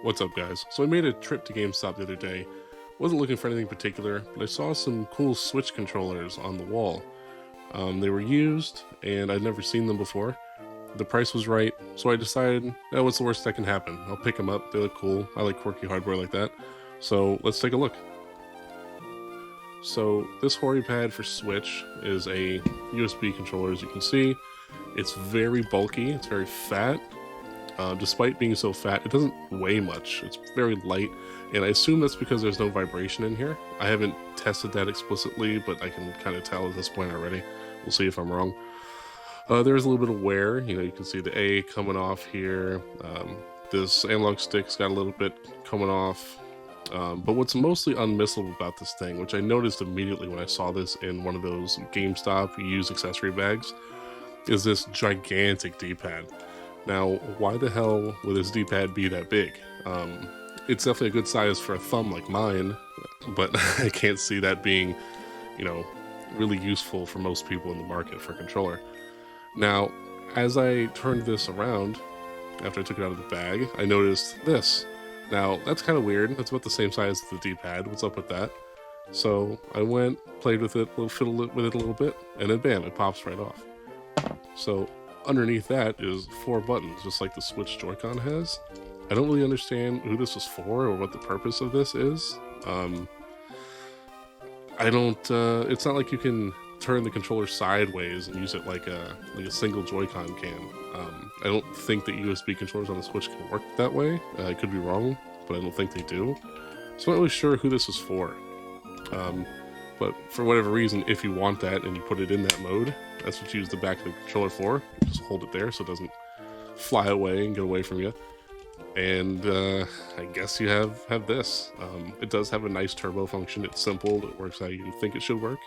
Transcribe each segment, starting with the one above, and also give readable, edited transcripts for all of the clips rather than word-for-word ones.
What's up, guys? So I made a trip to GameStop the other day. Wasn't looking for anything particular, but I saw some cool Switch controllers on the wall. They were used, and I'd never seen them before. The price was right, so I decided, oh, what's the worst that can happen? I'll pick them up. They look cool. I like quirky hardware like that. So let's take a look. So this Hori pad for Switch is a USB controller, as you can see. It's very bulky. It's very fat. Despite being so fat, it doesn't weigh much. It's very light, and I assume that's because there's no vibration in here. I haven't tested that explicitly, but I can kind of tell at this point already. We'll see if I'm wrong. There's a little bit of wear. You can see the A coming off here. This analog stick's got a little bit coming off. But what's mostly unmissable about this thing, which I noticed immediately when I saw this in one of those GameStop used accessory bags, is this gigantic D-pad. Now, why the hell would this D-pad be that big? It's definitely a good size for a thumb like mine, but I can't see that being, really useful for most people in the market for a controller. Now, as I turned this around, after I took it out of the bag, I noticed this. Now, that's kind of weird. That's about the same size as the D-pad. What's up with that? So I went, played with it, fiddled with it a little bit, and then bam, it pops right off. So underneath that is 4 buttons, just like the Switch Joy-Con has. I don't really understand who this was for or what the purpose of this is. It's not like you can turn the controller sideways and use it like a single Joy-Con can. I don't think that USB controllers on the Switch can work that way. I could be wrong, but I don't think they do. So I'm not really sure who this is for. But for whatever reason, if you want that and you put it in that mode, that's what you use the back of the controller for. You just hold it there so it doesn't fly away and get away from you. And I guess you have this. It does have a nice turbo function. It's simple. It works how you think it should work.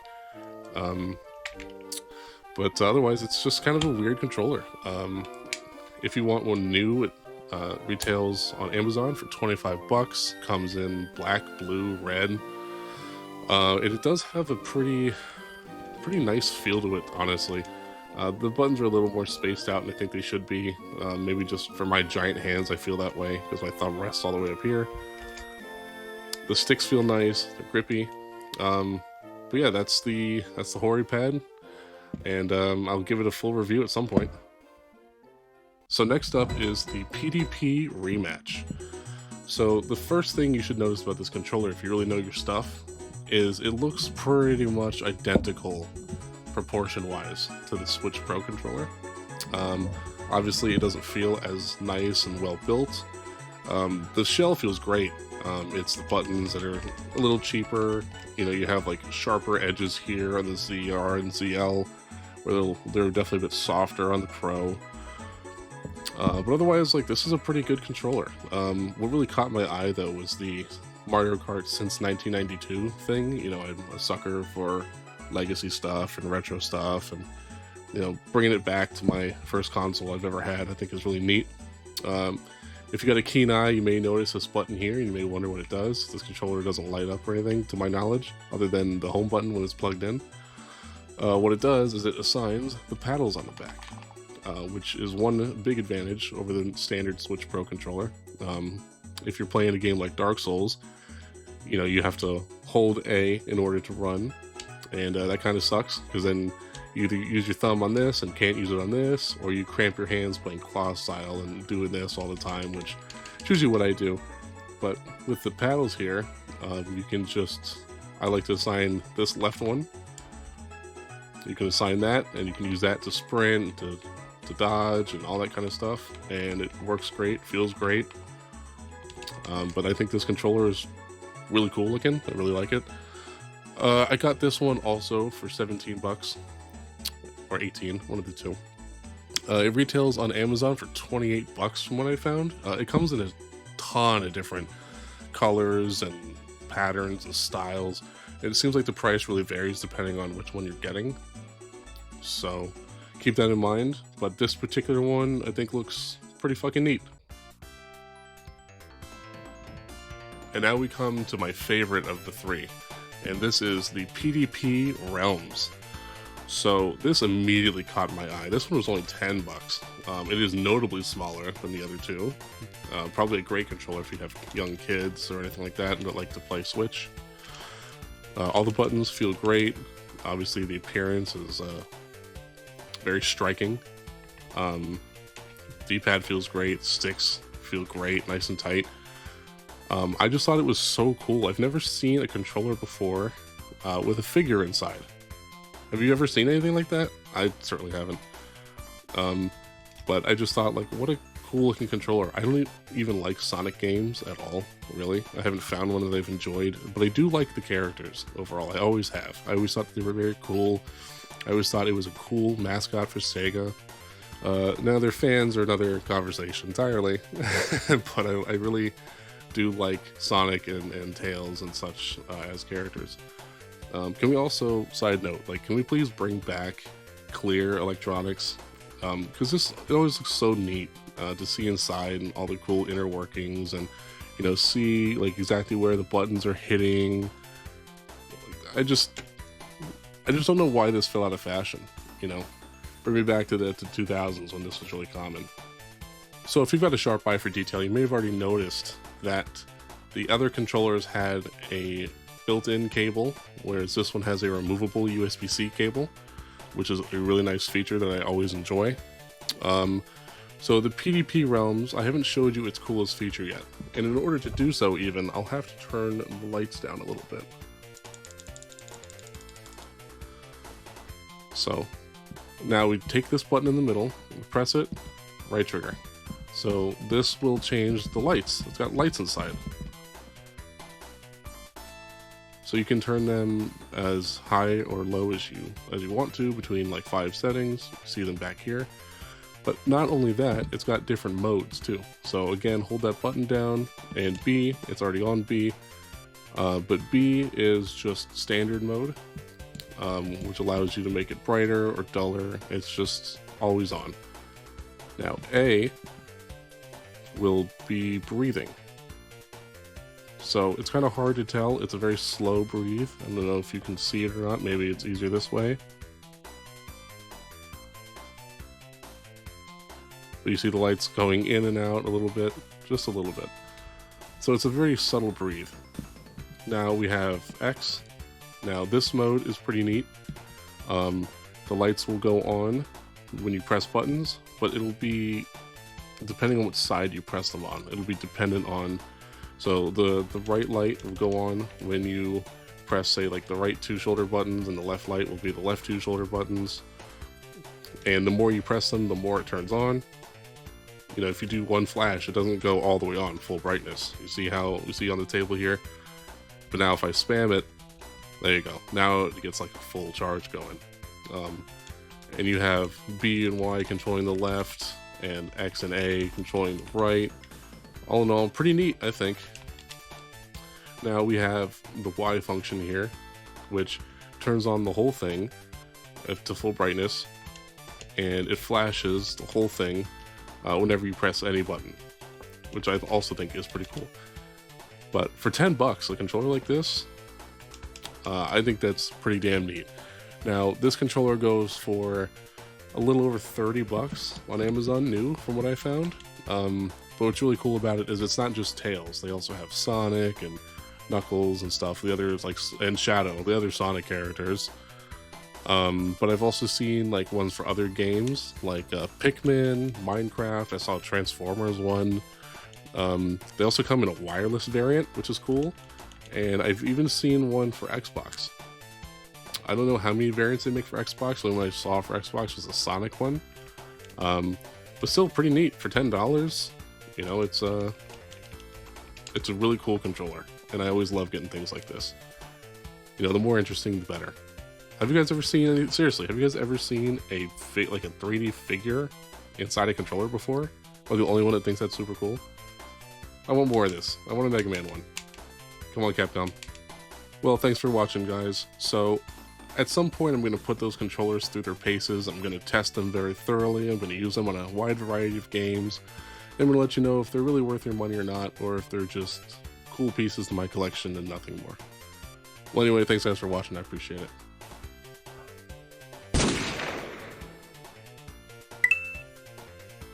But otherwise, it's just kind of a weird controller. If you want one new, it retails on Amazon for 25 bucks. Comes in black, blue, red. And it does have a pretty nice feel to it, honestly. The buttons are a little more spaced out, and I think they should be. Maybe just for my giant hands, I feel that way because my thumb rests all the way up here. The sticks feel nice; they're grippy. But yeah, that's the Hori pad, and I'll give it a full review at some point. So next up is the PDP Rematch. So the first thing you should notice about this controller, if you really know your stuff, is it looks pretty much identical proportion-wise to the Switch Pro controller. Obviously, it doesn't feel as nice and well built. The shell feels great. It's the buttons that are a little cheaper. You have like sharper edges here on the ZR and ZL, where they're definitely a bit softer on the Pro. But otherwise, this is a pretty good controller. What really caught my eye, though, was the Mario Kart since 1992 thing. I'm a sucker for legacy stuff and retro stuff, and bringing it back to my first console I've ever had, I think is really neat. If you got a keen eye, you may notice this button here, and you may wonder what it does. This controller doesn't light up or anything, to my knowledge, other than the home button when it's plugged in. What it does is it assigns the paddles on the back, which is one big advantage over the standard Switch Pro controller. If you're playing a game like Dark Souls, you have to hold A in order to run, and that kind of sucks, because then you either use your thumb on this and can't use it on this, or you cramp your hands playing claw style and doing this all the time, which is usually what I do. But with the paddles here, you can I like to assign this left one. You can assign that, and you can use that to sprint, to dodge, and all that kind of stuff, and it works great, feels great. But I think this controller is really cool looking. I really like it. I got this one also for 17 bucks or 18, one of the two. It retails on Amazon for 28 bucks from what I found. It comes in a ton of different colors and patterns and styles. And it seems like the price really varies depending on which one you're getting. So keep that in mind. But this particular one I think looks pretty fucking neat. And now we come to my favorite of the three, and this is the PDP Realms. So this immediately caught my eye. This one was only 10 bucks. It is notably smaller than the other two. Probably a great controller if you have young kids or anything like that and that like to play Switch. All the buttons feel great. Obviously the appearance is very striking. D-pad feels great, sticks feel great, nice and tight. I just thought it was so cool. I've never seen a controller before with a figure inside. Have you ever seen anything like that? I certainly haven't. But I just thought, like, what a cool looking controller. I don't even like Sonic games at all, really. I haven't found one that I've enjoyed, but I do like the characters overall. I always have. I always thought they were very cool. I always thought it was a cool mascot for Sega. Now their fans are another conversation entirely, but I really do like Sonic and Tails and such as characters. Can we also, side note, like, can we please bring back clear electronics? Because it always looks so neat to see inside and all the cool inner workings, and you know, see like exactly where the buttons are hitting. I just don't know why this fell out of fashion. You know, bring me back to the 2000s when this was really common. So if you've got a sharp eye for detail, you may have already noticed that the other controllers had a built-in cable, whereas this one has a removable USB-C cable, which is a really nice feature that I always enjoy. So the PDP realms, I haven't showed you its coolest feature yet, and in order to do so even, I'll have to turn the lights down a little bit. So now we take this button in the middle, we press it, right trigger. So this will change the lights. It's got lights inside. So you can turn them as high or low as you want to, between like 5 settings. You see them back here. But not only that, it's got different modes too. So again, hold that button down, and B, it's already on B. But B is just standard mode, which allows you to make it brighter or duller. It's just always on. Now A will be breathing. So it's kind of hard to tell. It's a very slow breathe. I don't know if you can see it or not. Maybe it's easier this way. But you see the lights going in and out a little bit, just a little bit. So it's a very subtle breathe. Now we have X. Now this mode is pretty neat. The lights will go on when you press buttons, but it'll be depending on what side you press them on. It'll be dependent on, so the right light will go on when you press, say, like the right 2 shoulder buttons, and the left light will be the left 2 shoulder buttons. And the more you press them, the more it turns on. You know, if you do one flash, it doesn't go all the way on full brightness. You see how you see on the table here? But now if I spam it, there you go. Now it gets like a full charge going. And you have B and Y controlling the left, and X and A controlling the right. All in all, pretty neat, I think. Now we have the Y function here, which turns on the whole thing to full brightness, and it flashes the whole thing whenever you press any button, which I also think is pretty cool. But for 10 bucks, a controller like this, I think that's pretty damn neat. Now, this controller goes for a little over 30 bucks on Amazon new, from what I found. But what's really cool about it is it's not just Tails. They also have Sonic and Knuckles and stuff. The others, like, and Shadow, the other Sonic characters. But I've also seen like ones for other games, like Pikmin, Minecraft. I saw a Transformers one. They also come in a wireless variant, which is cool. And I've even seen one for Xbox. I don't know how many variants they make for Xbox. The only one I saw for Xbox was a Sonic one. But still pretty neat for $10. You know, it's a really cool controller, and I always love getting things like this. You know, the more interesting, the better. Have you guys ever seen any, seriously, have you guys ever seen like a 3D figure inside a controller before? Am I the only one that thinks that's super cool? I want more of this. I want a Mega Man one. Come on, Capcom. Well, thanks for watching, guys. So, at some point, I'm going to put those controllers through their paces. I'm going to test them very thoroughly. I'm going to use them on a wide variety of games. And I'm going to let you know if they're really worth your money or not, or if they're just cool pieces to my collection and nothing more. Well, anyway, thanks guys for watching. I appreciate it.